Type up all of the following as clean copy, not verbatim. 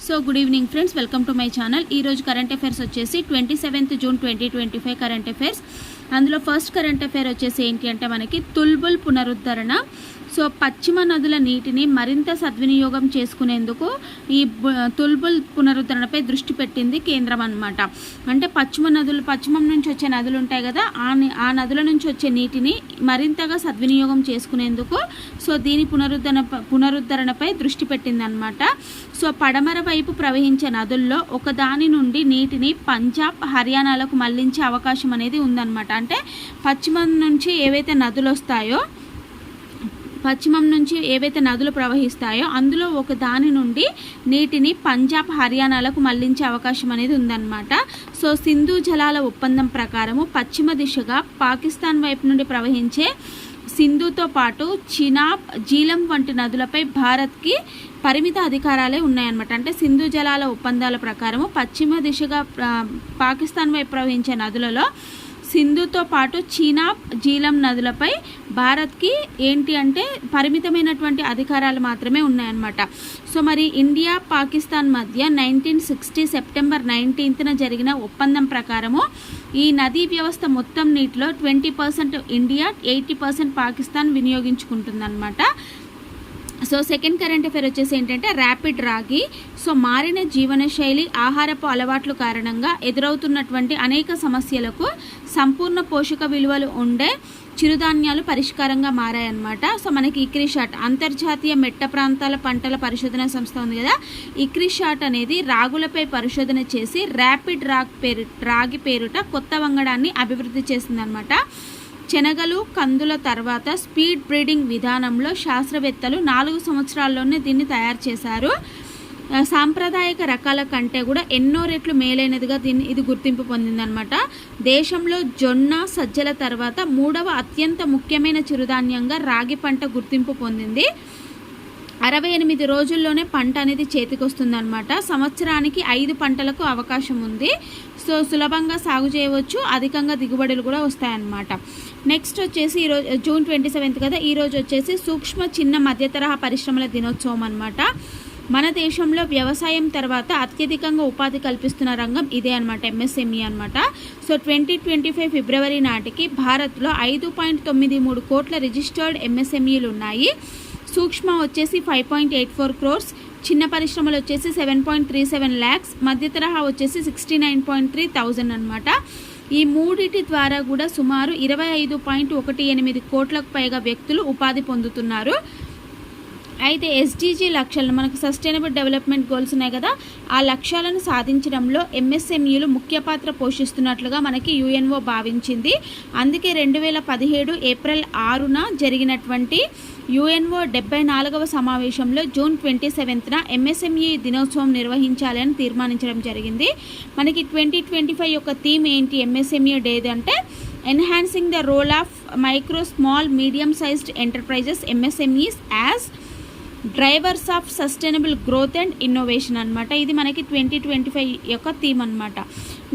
So good evening friends, welcome to my channel. ఈరోజు current affairs వచ్చేసి 27th June 2025 current affairs. అందులో first current affair వచ్చేసి ఏంటి అంటే మనకి తుల్బుల్ పునరుద్ధరణ. సో పశ్చిమ నదుల నీటిని మరింత సద్వినియోగం చేసుకునేందుకు ఈ తుల్బుల్ పునరుద్ధరణపై దృష్టి పెట్టింది కేంద్రం అన్నమాట. అంటే పశ్చిమం నుంచి వచ్చే నదులు ఉంటాయి కదా, ఆ నదుల నుంచి వచ్చే నీటిని మరింతగా సద్వినియోగం చేసుకునేందుకు సో దీని పునరుద్ధరణపై దృష్టి పెట్టిందనమాట. సో పడమర వైపు ప్రవహించే నదుల్లో ఒకదాని నుండి నీటిని పంజాబ్, హర్యానాలకు మళ్లించే అవకాశం అనేది ఉందన్నమాట. అంటే పశ్చిమం నుంచి ఏవైతే నదులు ప్రవహిస్తాయో అందులో ఒక దాని నుండి నీటిని పంజాబ్, హర్యానాలకు మళ్లించే అవకాశం అనేది ఉందన్నమాట. సో సింధు జలాల ఒప్పందం ప్రకారము పశ్చిమ దిశగా పాకిస్తాన్ వైపు నుండి ప్రవహించే సింధుతో పాటు చినాబ్, జీలం వంటి నదులపై భారత్కి పరిమిత అధికారాలే ఉన్నాయన్నమాట. అంటే సింధు జలాల ఒప్పందాల ప్రకారము పశ్చిమ దిశగా పాకిస్తాన్ వైపు ప్రవహించే నదులలో సింధుతో పాటు చినాబ్, జీలం నదులపై భారత్కి ఏంటి అంటే పరిమితమైనటువంటి అధికారాలు మాత్రమే ఉన్నాయన్నమాట. సో మరి ఇండియా, పాకిస్తాన్ మధ్య 1960 సెప్టెంబర్ 19న జరిగిన ఒప్పందం ప్రకారము ఈ నదీ వ్యవస్థ మొత్తం నీటిలో 20% ఇండియా, 80% పాకిస్తాన్ వినియోగించుకుంటుందన్నమాట. సో సెకండ్ కరెంట్ అఫైర్ వచ్చేసి ఏంటంటే ర్యాపిడ్ రాగి. సో మారిన జీవనశైలి, ఆహారపు అలవాట్ల కారణంగా ఎదురవుతున్నటువంటి అనేక సమస్యలకు సంపూర్ణ పోషక విలువలు ఉండే చిరుధాన్యాలు పరిష్కారంగా మారాయన్నమాట. సో మనకి ఇక్రిషాట్, అంతర్జాతీయ మెట్ట ప్రాంతాల పంటల పరిశోధన సంస్థ ఉంది కదా, ఇక్రిషాట్ అనేది రాగులపై పరిశోధన చేసి ర్యాపిడ్ రాగి పేరుట కొత్త వంగడాన్ని అభివృద్ధి చేసిందనమాట. శనగలు, కందుల తర్వాత స్పీడ్ బ్రీడింగ్ విధానంలో శాస్త్రవేత్తలు 4 సంవత్సరాల్లోనే దీన్ని తయారు చేశారు. సాంప్రదాయక రకాల కంటే కూడా ఎన్నో రెట్లు మేలైనదిగా ఇది గుర్తింపు పొందిందనమాట. దేశంలో జొన్న, సజ్జల తర్వాత 3వ అత్యంత ముఖ్యమైన చిరుధాన్యంగా రాగి పంట గుర్తింపు పొందింది. 68 రోజుల్లోనే పంట అనేది చేతికొస్తుందన్నమాట. సంవత్సరానికి 5 పంటలకు అవకాశం ఉంది. సో సులభంగా సాగు చేయవచ్చు, అధికంగా దిగుబడులు కూడా వస్తాయన్నమాట. నెక్స్ట్ వచ్చేసి ఈరోజు జూన్ 27 కదా, ఈరోజు వచ్చేసి సూక్ష్మ, చిన్న, మధ్యతరహా పరిశ్రమల దినోత్సవం అనమాట. మన దేశంలో వ్యవసాయం తర్వాత అత్యధికంగా ఉపాధి కల్పిస్తున్న రంగం ఇదే అనమాట, ఎంఎస్ఎంఈ అనమాట. సో 2025 ఫిబ్రవరి నాటికి భారత్లో 5.93 కోట్ల రిజిస్టర్డ్ ఎంఎస్ఎంఈలు ఉన్నాయి. సూక్ష్మ వచ్చేసి 5.84 crores, చిన్న పరిశ్రమలు వచ్చేసి 7.37 lakhs, మధ్య తరహా వచ్చేసి 69.3 thousand అనమాట. ఈ మూడిటి ద్వారా కూడా సుమారు 25.18 కోట్లకు పైగా వ్యక్తులు ఉపాధి పొందుతున్నారు. అయితే ఎస్డిజి లక్ష్యాలను, మనకు సస్టైనబుల్ డెవలప్మెంట్ గోల్స్ ఉన్నాయి కదా, ఆ లక్ష్యాలను సాధించడంలో ఎంఎస్ఎంఈలు ముఖ్య పాత్ర పోషిస్తున్నట్లుగా మనకి యుఎన్ఓ భావించింది. అందుకే 2017 ఏప్రిల్ 6న జరిగినటువంటి యుఎన్ఓ 74వ సమావేశంలో జూన్ 27న ఎంఎస్ఎంఈ దినోత్సవం నిర్వహించాలని తీర్మానించడం జరిగింది. మనకి 2025 యొక్క థీమ్ ఏంటి ఎంఎస్ఎంఈ డేది అంటే enhancing the role of micro, small, medium sized enterprises MSMEs as drivers of sustainable growth and innovation అనమాట. ఇది మనకి 2025 యొక్క థీమ్ అనమాట.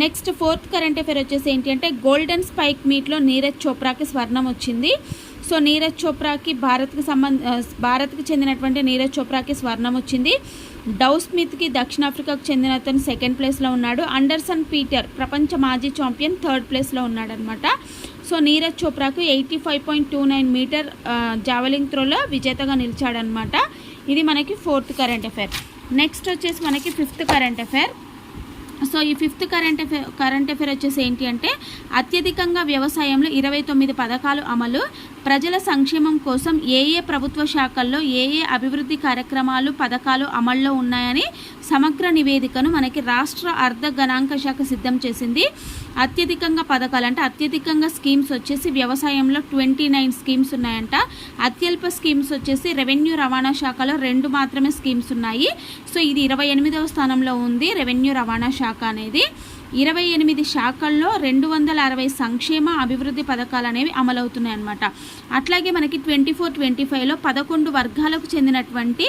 నెక్స్ట్ ఫోర్త్ కరెంట్ అఫైర్ వచ్చేసి ఏంటి అంటే గోల్డెన్ స్పైక్ మీట్లో నీరజ్ చోప్రాకి స్వర్ణం వచ్చింది. సో నీరజ్ చోప్రాకి భారత్కి చెందినటువంటి నీరజ్ చోప్రాకి స్వర్ణం వచ్చింది. డౌ స్మిత్కి దక్షిణాఫ్రికాకు చెందిన అతను 2nd ప్లేస్లో ఉన్నాడు. అండర్సన్ పీటర్ ప్రపంచ మాజీ ఛాంపియన్ 3rd ప్లేస్లో ఉన్నాడు అనమాట. సో నీరజ్ చోప్రాకు 85.29 మీటర్ జావలింగ్ త్రోలో విజేతగా నిలిచాడనమాట. ఇది మనకి 4th కరెంట్ అఫైర్. నెక్స్ట్ వచ్చేసి మనకి 5th కరెంట్ అఫైర్. సో ఈ 5th కరెంట్ అఫైర్ వచ్చేసి ఏంటి అంటే అత్యధికంగా వ్యవసాయంలో 29 పథకాలు అమలు, ప్రజల సంక్షేమం కోసం ఏ ప్రభుత్వ శాఖల్లో ఏ అభివృద్ధి కార్యక్రమాలు, పథకాలు అమల్లో ఉన్నాయని సమగ్ర నివేదికను మనకి రాష్ట్ర అర్ధ గణాంక శాఖ సిద్ధం చేసింది. అత్యధికంగా పథకాలు అంటే అత్యధికంగా స్కీమ్స్ వచ్చేసి వ్యవసాయంలో 29 స్కీమ్స్ ఉన్నాయంట. అత్యల్ప స్కీమ్స్ వచ్చేసి రెవెన్యూ, రవాణా శాఖలో 2 మాత్రమే స్కీమ్స్ ఉన్నాయి. సో ఇది 28వ స్థానంలో ఉంది రెవెన్యూ, రవాణా శాఖ అనేది. 28 శాఖల్లో 260 సంక్షేమ, అభివృద్ధి పథకాలు అనేవి అమలవుతున్నాయి అన్నమాట. అట్లాగే మనకి 24-25లో 11 వర్గాలకు చెందినటువంటి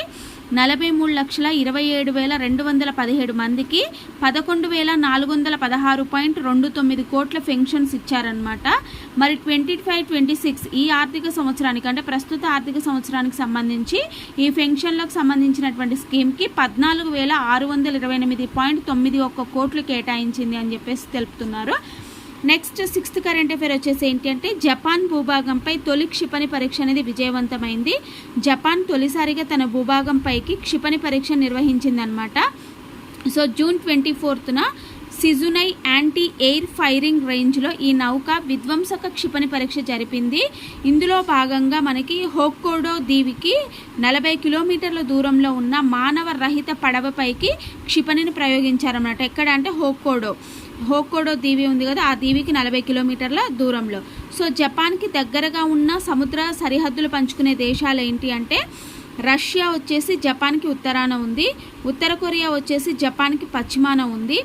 43,27,217 మందికి 11,416.29 కోట్ల పెన్షన్స్ ఇచ్చారనమాట. మరి 25-26 ఈ ఆర్థిక సంవత్సరానికి అంటే ప్రస్తుత ఆర్థిక సంవత్సరానికి సంబంధించి ఈ పెన్షన్లకు సంబంధించినటువంటి స్కీమ్కి 14,628.91 కోట్లు కేటాయించింది అని చెప్పేసి తెలుపుతున్నారు. నెక్స్ట్ 6th కరెంట్ అఫేర్ వచ్చేసి ఏంటి అంటే జపాన్ భూభాగంపై తొలి క్షిపణి పరీక్ష అనేది విజయవంతమైంది. జపాన్ తొలిసారిగా తన భూభాగంపైకి క్షిపణి పరీక్ష నిర్వహించిందనమాట. సో జూన్ 24న సిజునై యాంటీ ఎయిర్ ఫైరింగ్ రేంజ్లో ఈ నౌక విధ్వంసక క్షిపణి పరీక్ష జరిపింది. ఇందులో భాగంగా మనకి హోక్కోడో దీవికి 40 కిలోమీటర్ల దూరంలో ఉన్న మానవ రహిత పడవపైకి క్షిపణిని ప్రయోగించారన్నమాట. ఎక్కడ అంటే హోక్కోడో దీవి ఉంది కదా, ఆ దీవికి 40 కిలోమీటర్ల దూరంలో. సో జపాన్కి దగ్గరగా ఉన్న సముద్ర సరిహద్దులు పంచుకునే దేశాలు ఏంటి అంటే రష్యా వచ్చేసి జపాన్కి ఉత్తరాన ఉంది, ఉత్తర కొరియా వచ్చేసి జపాన్కి పశ్చిమాన ఉంది,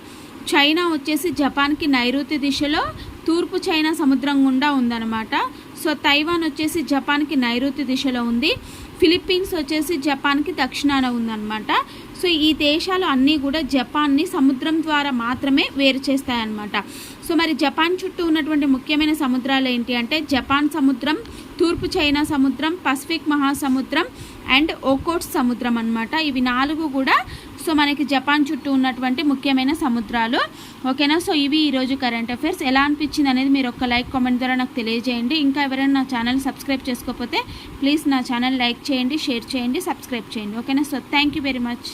చైనా వచ్చేసి జపాన్కి నైరుతి దిశలో తూర్పు చైనా సముద్రం గుండా ఉందన్నమాట. సో తైవాన్ వచ్చేసి జపాన్కి నైరుతి దిశలో ఉంది, ఫిలిప్పీన్స్ వచ్చేసి జపాన్కి దక్షిణాన ఉందన్నమాట. సో ఈ దేశాలు అన్నీ కూడా జపాన్ని సముద్రం ద్వారా మాత్రమే వేరు చేస్తాయన్నమాట. సో మరి జపాన్ చుట్టూ ఉన్నటువంటి ముఖ్యమైన సముద్రాలు ఏంటి అంటే జపాన్ సముద్రం, తూర్పు చైనా సముద్రం, పసిఫిక్ మహాసముద్రం అండ్ ఓకోట్స్ సముద్రం అన్నమాట. ఇవి 4 కూడా సో మనకి జపాన్ చుట్టూ ఉన్నటువంటి ముఖ్యమైన సముద్రాలు. ఓకేనా. సో ఇవి ఈరోజు కరెంట్ అఫైర్స్. ఎలా అనిపించింది అనేది మీరు ఒక లైక్ కామెంట్ ద్వారా నాకు తెలియజేయండి. ఇంకా ఎవరైనా నా ఛానల్ సబ్స్క్రైబ్ చేసుకోకపోతే ప్లీజ్ నా ఛానల్ లైక్ చేయండి, షేర్ చేయండి, సబ్స్క్రైబ్ చేయండి. ఓకేనా. So thank you very much.